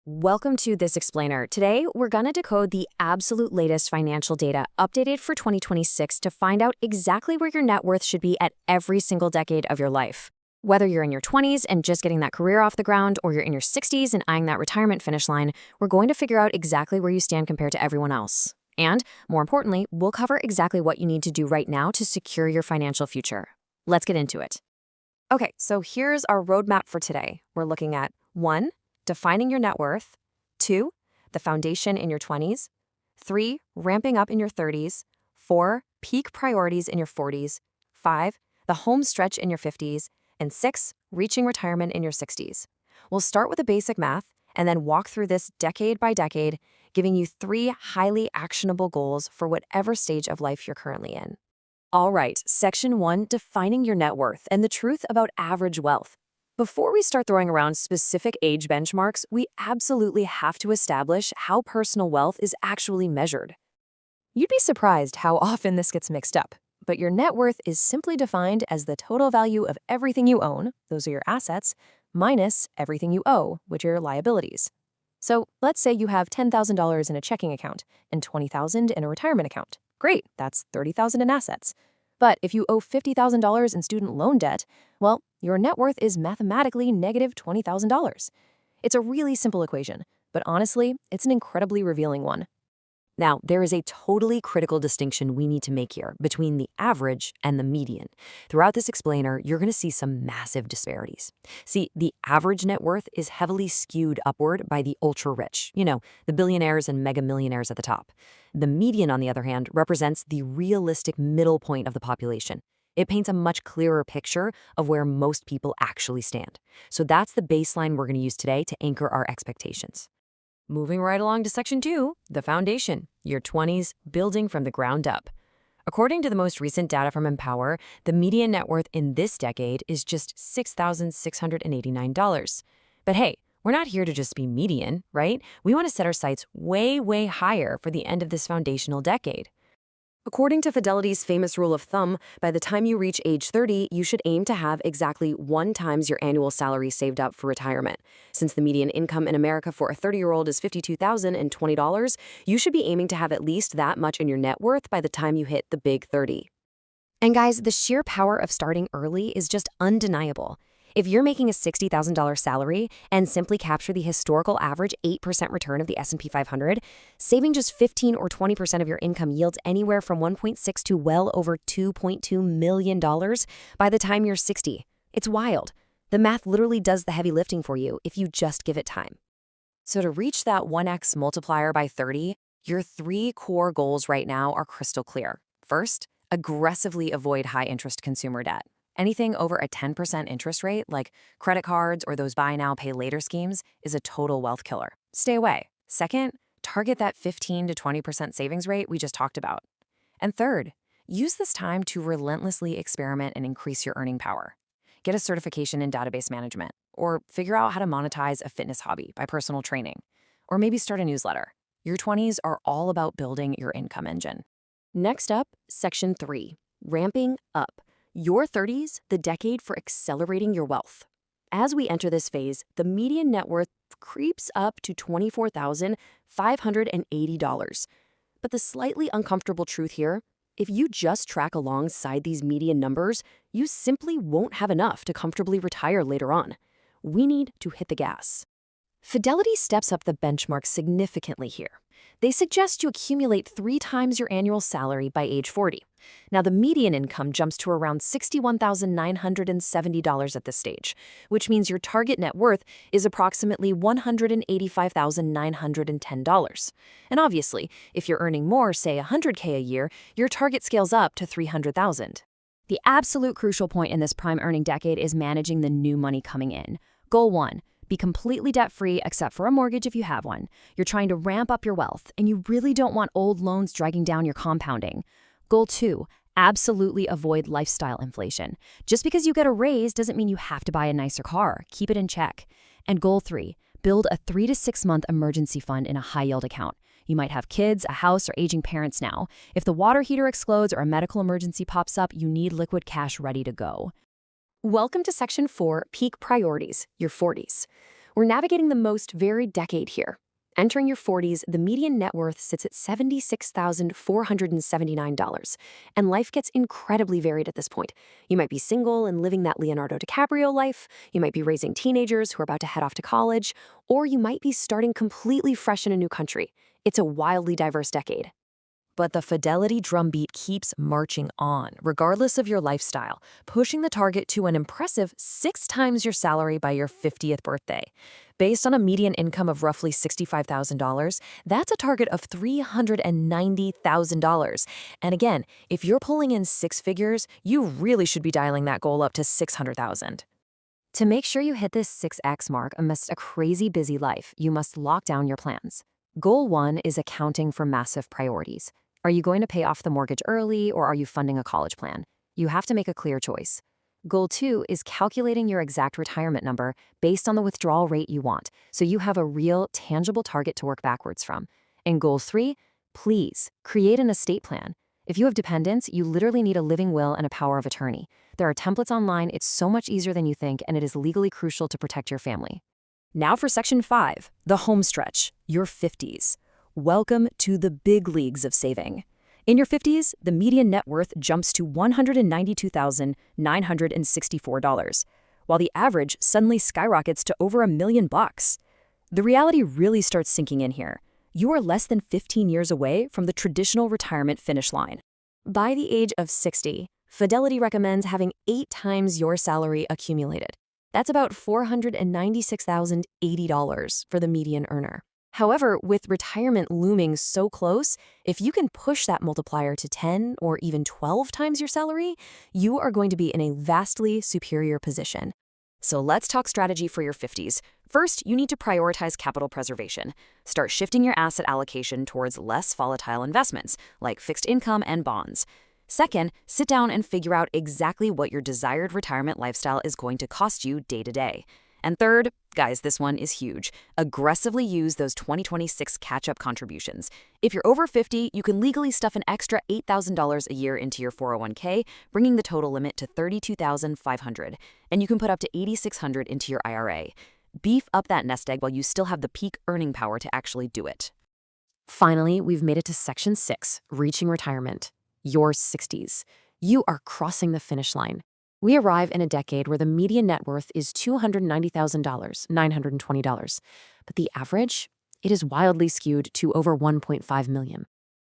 Welcome to This Explainer. Today, we're going to decode the absolute latest financial data updated for 2026 to find out exactly where your net worth should be at every single decade of your life. Whether you're in your 20s and just getting that career off the ground, or you're in your 60s and eyeing that retirement finish line, we're going to figure out exactly where you stand compared to everyone else. And, more importantly, we'll cover exactly what you need to do right now to secure your financial future. Let's get into it. Okay, so here's our roadmap for today. We're looking at 1. Defining your net worth. 2. The foundation in your 20s. 3. Ramping up in your 30s. 4. Peak priorities in your 40s. 5. The home stretch in your 50s. And 6. Reaching retirement in your 60s. We'll start with the basic math and then walk through this decade by decade, giving you 3 highly actionable goals for whatever stage of life you're currently in. All right, Section 1, Defining your net worth and the truth about average wealth. Before we start throwing around specific age benchmarks, we absolutely have to establish how personal wealth is actually measured. You'd be surprised how often this gets mixed up, but your net worth is simply defined as the total value of everything you own, those are your assets, minus everything you owe, which are your liabilities. So let's say you have $10,000 in a checking account and $20,000 in a retirement account. Great, that's $30,000 in assets. But if you owe $50,000 in student loan debt, well, your net worth is mathematically negative $20,000. It's a really simple equation, but honestly, it's an incredibly revealing one. Now, there is a totally critical distinction we need to make here between the average and the median. Throughout this explainer, you're going to see some massive disparities. See, the average net worth is heavily skewed upward by the ultra-rich, the billionaires and mega millionaires at the top. The median, on the other hand, represents the realistic middle point of the population. It paints a much clearer picture of where most people actually stand. So that's the baseline we're going to use today to anchor our expectations. Moving right along to Section 2, the foundation, your 20s, building from the ground up. According to the most recent data from Empower, the median net worth in this decade is just $6,689. But hey, we're not here to just be median, right? We want to set our sights way, way higher for the end of this foundational decade. According to Fidelity's famous rule of thumb, by the time you reach age 30, you should aim to have exactly 1 times your annual salary saved up for retirement. Since the median income in America for a 30-year-old is $52,020, you should be aiming to have at least that much in your net worth by the time you hit the big 30. And guys, the sheer power of starting early is just undeniable. If you're making a $60,000 salary and simply capture the historical average 8% return of the S&P 500, saving just 15 or 20% of your income yields anywhere from $1.6 to well over $2.2 million by the time you're 60. It's wild. The math literally does the heavy lifting for you if you just give it time. So to reach that 1x multiplier by 30, your 3 core goals right now are crystal clear. First, aggressively avoid high-interest consumer debt. Anything over a 10% interest rate, like credit cards or those buy now, pay later schemes, is a total wealth killer. Stay away. Second, target that 15 to 20% savings rate we just talked about. And third, use this time to relentlessly experiment and increase your earning power. Get a certification in database management, or figure out how to monetize a fitness hobby by personal training, or maybe start a newsletter. Your 20s are all about building your income engine. Next up, Section 3, Ramping Up. Your 30s, the decade for accelerating your wealth. As we enter this phase, the median net worth creeps up to $24,580. But the slightly uncomfortable truth here, if you just track alongside these median numbers, you simply won't have enough to comfortably retire later on. We need to hit the gas. Fidelity steps up the benchmark significantly here. They suggest you accumulate 3 times your annual salary by age 40. Now, the median income jumps to around $61,970 at this stage, which means your target net worth is approximately $185,910. And obviously, if you're earning more, say $100K a year, your target scales up to $300,000. The absolute crucial point in this prime earning decade is managing the new money coming in. Goal 1. Be completely debt-free except for a mortgage if you have one. You're trying to ramp up your wealth, and you really don't want old loans dragging down your compounding. Goal 2, absolutely avoid lifestyle inflation. Just because you get a raise doesn't mean you have to buy a nicer car. Keep it in check. And goal 3, build a 3 to 6 month emergency fund in a high-yield account. You might have kids, a house, or aging parents now. If the water heater explodes or a medical emergency pops up, you need liquid cash ready to go. Welcome to Section 4, Peak Priorities, your 40s. We're navigating the most varied decade here. Entering your 40s, the median net worth sits at $76,479, and life gets incredibly varied at this point. You might be single and living that Leonardo DiCaprio life, you might be raising teenagers who are about to head off to college, or you might be starting completely fresh in a new country. It's a wildly diverse decade. But the Fidelity drumbeat keeps marching on, regardless of your lifestyle, pushing the target to an impressive 6 times your salary by your 50th birthday. Based on a median income of roughly $65,000, that's a target of $390,000. And again, if you're pulling in 6 figures, you really should be dialing that goal up to $600,000. To make sure you hit this 6x mark amidst a crazy busy life, you must lock down your plans. Goal 1 is accounting for massive priorities. Are you going to pay off the mortgage early, or are you funding a college plan? You have to make a clear choice. Goal 2 is calculating your exact retirement number based on the withdrawal rate you want, so you have a real, tangible target to work backwards from. And Goal 3, please, create an estate plan. If you have dependents, you literally need a living will and a power of attorney. There are templates online, it's so much easier than you think, and it is legally crucial to protect your family. Now for Section 5, the home stretch, your 50s. Welcome to the big leagues of saving. In your 50s, the median net worth jumps to $192,964, while the average suddenly skyrockets to over $1 million. The reality really starts sinking in here. You are less than 15 years away from the traditional retirement finish line. By the age of 60, Fidelity recommends having 8 times your salary accumulated. That's about $496,080 for the median earner. However, with retirement looming so close, if you can push that multiplier to 10 or even 12 times your salary, you are going to be in a vastly superior position. So let's talk strategy for your 50s. First, you need to prioritize capital preservation. Start shifting your asset allocation towards less volatile investments, like fixed income and bonds. Second, sit down and figure out exactly what your desired retirement lifestyle is going to cost you day to day. And third, guys, this one is huge. Aggressively use those 2026 catch-up contributions. If you're over 50, you can legally stuff an extra $8,000 a year into your 401k, bringing the total limit to $32,500. And you can put up to $8,600 into your IRA. Beef up that nest egg while you still have the peak earning power to actually do it. Finally, we've made it to Section 6, reaching retirement. Your 60s. You are crossing the finish line. We arrive in a decade where the median net worth is $290,000, $920. But the average? It is wildly skewed to over $1.5 million.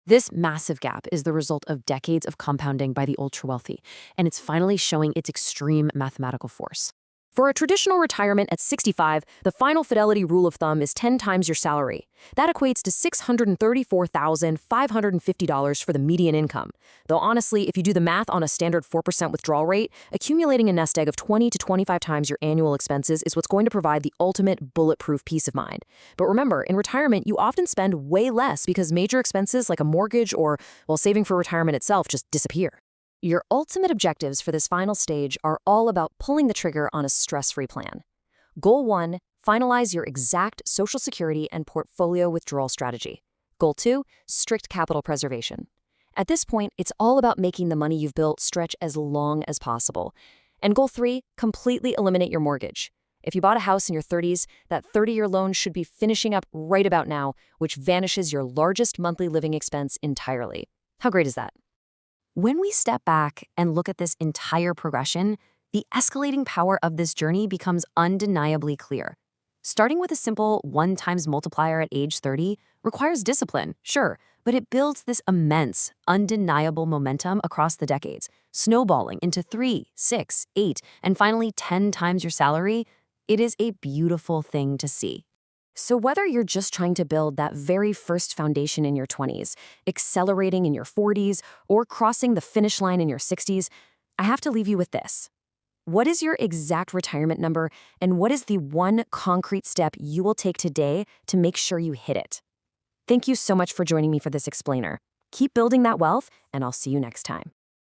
This massive gap is the result of decades of compounding by the ultra-wealthy, and it's finally showing its extreme mathematical force. For a traditional retirement at 65, the final Fidelity rule of thumb is 10 times your salary. That equates to $634,550 for the median income. Though honestly, if you do the math on a standard 4% withdrawal rate, accumulating a nest egg of 20 to 25 times your annual expenses is what's going to provide the ultimate bulletproof peace of mind. But remember, in retirement, you often spend way less because major expenses like a mortgage or, well, saving for retirement itself just disappear. Your ultimate objectives for this final stage are all about pulling the trigger on a stress-free plan. Goal 1, finalize your exact Social Security and portfolio withdrawal strategy. Goal 2, strict capital preservation. At this point, it's all about making the money you've built stretch as long as possible. And Goal 3, completely eliminate your mortgage. If you bought a house in your 30s, that 30-year loan should be finishing up right about now, which vanishes your largest monthly living expense entirely. How great is that? When we step back and look at this entire progression, the escalating power of this journey becomes undeniably clear. Starting with a simple 1 times multiplier at age 30 requires discipline, sure, but it builds this immense, undeniable momentum across the decades, snowballing into 3, 6, 8, and finally 10 times your salary. It is a beautiful thing to see. So whether you're just trying to build that very first foundation in your 20s, accelerating in your 40s, or crossing the finish line in your 60s, I have to leave you with this. What is your exact retirement number, and what is the one concrete step you will take today to make sure you hit it? Thank you so much for joining me for this explainer. Keep building that wealth, and I'll see you next time.